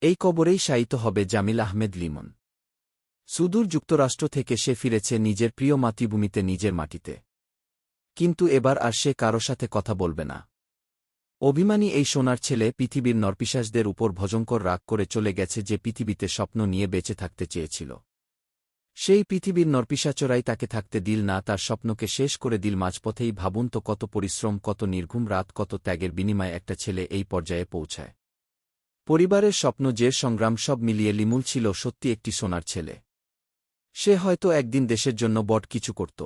এই কবরেই শায়িত হবে জামিল আহমেদ লিমন। সুদূর যুক্তরাষ্ট্র থেকে সে ফিরেছে নিজের প্রিয় মাতৃভূমিতে, নিজের মাটিতে। কিন্তু এবার আর সে কারো সাথে কথা বলবে না। অভিমানী এই সোনার ছেলে পৃথিবীর নরপিশাচদের উপর ভয়ঙ্কর রাগ করে চলে গেছে, যে পৃথিবীতে স্বপ্ন নিয়ে বেঁচে থাকতে চেয়েছিল। সেই পৃথিবীর নরপিশাচরাই তাকে থাকতে দিল না, তার স্বপ্নকে শেষ করে দিল মাঝপথেই। ভাবুন তো, কত পরিশ্রম, কত নির্ঘুম রাত, কত ত্যাগের বিনিময়ে একটা ছেলে এই পর্যায়ে পৌঁছায়। পরিবারের স্বপ্ন, যে সংগ্রাম, সব মিলিয়ে লিমুল ছিল সত্যি একটি সোনার ছেলে। সে হয়তো একদিন দেশের জন্য বড় কিছু করত,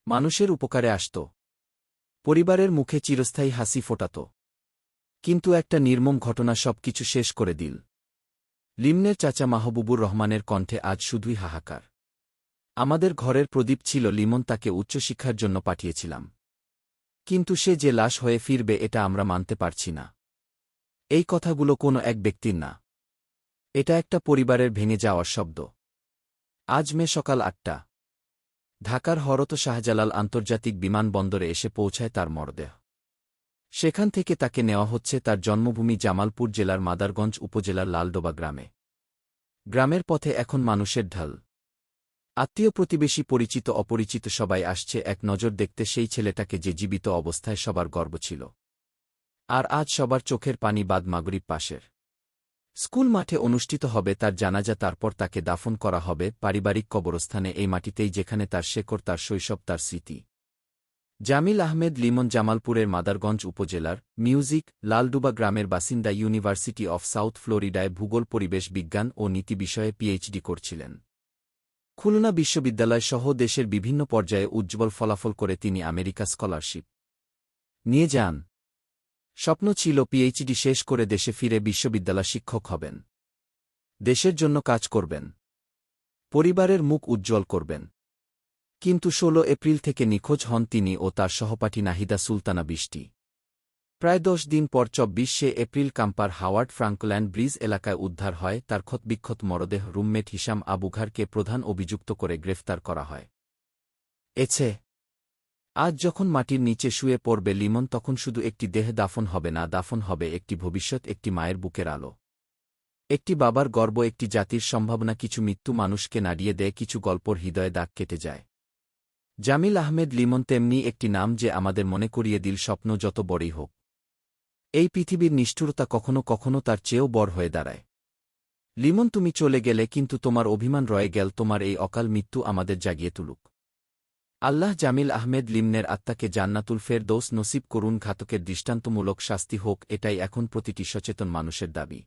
মানুষের উপকারে আসত, পরিবারের মুখে চিরস্থায়ী হাসি ফোটাত। কিন্তু একটা নির্মম ঘটনা সব কিছু শেষ করে দিল। লিমনের চাচা মাহবুবুর রহমানের কণ্ঠে আজ শুধুই হাহাকার। আমাদের ঘরের প্রদীপ ছিল লিমন, তাকে উচ্চশিক্ষার জন্য পাঠিয়েছিলাম। কিন্তু সে যে লাশ হয়ে ফিরবে এটা আমরা মানতে পারছি না। এই কথাগুলো কোনো এক ব্যক্তির না, এটা একটা পরিবারের ভেঙে যাওয়ার শব্দ। আজ সকাল ৮টা ঢাকার হরত শাহজালাল আন্তর্জাতিক বিমানবন্দরে এসে পৌঁছায় তার মরদেহ। সেখান থেকে তাকে নেওয়া হচ্ছে তার জন্মভূমি জামালপুর জেলার মাদারগঞ্জ উপজেলার লালডোবা গ্রামে। গ্রামের পথে এখন মানুষের ঢল। আত্মীয় প্রতিবেশী, পরিচিত অপরিচিত সবাই আসছে এক নজর দেখতে সেই ছেলেটাকে, যে জীবিত অবস্থায় সবার গর্ব ছিল। আর আজ সবার চোখের পানি বাদ মাগরিব পাশের স্কুল মাঠে অনুষ্ঠিত হবে তার জানাজা, তারপর তাকে দাফন করা হবে পারিবারিক কবরস্থানে, এই মাটিতেই যেখানে তার শেকড়, তার শৈশব, তার স্মৃতি। জামিল আহমেদ লিমন জামালপুরের মাদারগঞ্জ উপজেলার মিউজিক লালডুবা গ্রামের বাসিন্দা। ইউনিভার্সিটি অফ সাউথ ফ্লোরিডায় ভূগোল, পরিবেশ বিজ্ঞান ও নীতি বিষয়ে পিএইচডি করছিলেন। খুলনা বিশ্ববিদ্যালয় সহ দেশের বিভিন্ন পর্যায়ে উজ্জ্বল ফলাফল করে তিনি আমেরিকা স্কলারশিপ নিয়ে যান। স্বপ্ন ছিল পিএইচডি শেষ করে দেশে ফিরে বিশ্ববিদ্যালয় শিক্ষক হবেন, দেশের জন্য কাজ করবেন, পরিবারের মুখ উজ্জ্বল করবেন। কিন্তু ১৬ এপ্রিল থেকে নিখোঁজ হন তিনি ও তার সহপাঠী নাহিদা সুলতানা বৃষ্টি। প্রায় ১০ দিন পর ২৪শে এপ্রিল কাম্পার হাওয়ার্ড ফ্রাঙ্কল্যান্ড ব্রিজ এলাকায় উদ্ধার হয় তার ক্ষতবিক্ষত মরদেহ। রুমমেট হিশাম আবুঘারকে প্রধান অভিযুক্ত করে গ্রেফতার করা হয়। আজ যখন মাটির নিচে শুয়ে পড়বে লিমন, তখন শুধু একটি দেহ দাফন হবে না, দাফন হবে একটি ভবিষ্যৎ, একটি মায়ের বুকের আলো, একটি বাবার গর্ব, একটি জাতির সম্ভাবনা। কিছু মৃত্যু মানুষকে নাড়িয়ে দেয়, কিছু গল্পর হৃদয়ে দাগ কেটে যায়। জামিল আহমেদ লিমন তেমনি একটি নাম, যে আমাদের মনে করিয়ে দিল স্বপ্ন যত বড়ই হোক, এই পৃথিবীর নিষ্ঠুরতা কখনো কখনো তার চেয়েও বড় হয়ে দাঁড়ায়। লিমন, তুমি চলে গেলে, কিন্তু তোমার অভিমান রয়ে গেল। তোমার এই অকাল মৃত্যু আমাদের জাগিয়ে তুলুক। আল্লাহ জামিল আহমেদ লিমনের আত্মাকে জান্নাতুল ফেরদৌস নসিব করুন। ঘাতকের দৃষ্টান্তমূলক শাস্তি হোক, এটাই এখন প্রতিটি সচেতন মানুষের দাবি।